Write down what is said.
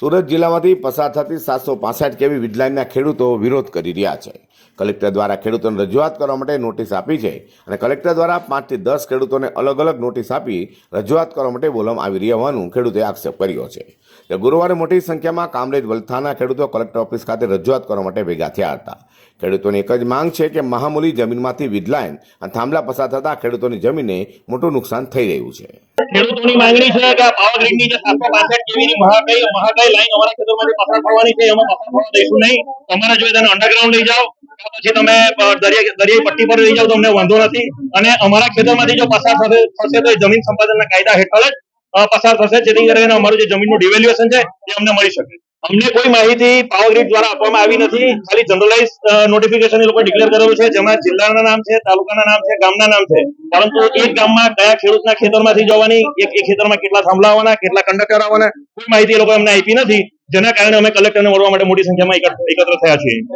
સુરત જિલ્લામાંથી પસાર થતી 765 કેવી વીજલાઇનના ખેડૂતો વિરોધ કરી રહ્યા છે. કલેક્ટર દ્વારા ખેડૂતોને રજૂઆત કરવા માટે નોટિસ આપી છે અને કલેક્ટર દ્વારા 5 થી 10 ખેડૂતોને અલગ અલગ નોટિસ આપી રજૂઆત કરવા માટે બોલાવવામાં આવી રહ્યા હોવાનું ખેડૂતોએ આક્ષેપ કર્યો છે. ગુરુવારે મોટી સંખ્યામાં કામરેજ વલથાના ખેડૂતો કલેક્ટર ઓફિસ ખાતે રજૂઆત કરવા માટે ભેગા થયા હતા. ખેડૂતોની એક જ માંગ છે કે મહામૂલી જમીનમાંથી વીજલાઇન અને થાંભલા પસાર થતા ખેડૂતોની જમીનને મોટું નુકસાન થઈ રહ્યું છે. ખેડૂતોની માંગણી છે કે આ પાવર ગ્રીડની જે 765 કેવીની મહાકાય લાઈન અમારા ખેતરમાંથી પસાર થવાની છે, એમાં પસાર થવા દઈશું નહીં. તમારા જોઈએ તેને અંડરગ્રાઉન્ડ લઈ જાઓ, પછી તમે દરિયાઈ પટ્ટી પર લઈ જાઓ તો અમને વાંધો નથી. અને અમારા ખેતરમાંથી જો પસાર થશે તો એ જમીન સંપાદનના કાયદા હેઠળ જ પસાર થશે, જેથી કરીને અમારું જે જમીનનું ડિવેલ્યુએશન છે એ અમને મળી શકે. અમને કોઈ માહિતી પાવર ગ્રીડ દ્વારા આપવામાં આવી નથી. ખાલી જનરલાઇઝ નોટિફિકેશન એ લોકો ડિક્લેર કરેલું છે, જેમાં જિલ્લાના નામ છે, તાલુકાના નામ છે, ગામના નામ છે, પરંતુ એક ગામમાં કયા ખેડૂતના ખેતરમાંથી જવાની, એક ખેતરમાં કેટલા થાંભલા આવવાના, કેટલા કંડક્ટર આવવાના, કોઈ માહિતી એ લોકો અમને આપી નથી. જેના કારણે અમે કલેક્ટરને મળવા માટે મોટી સંખ્યામાં એકત્ર થયા છીએ.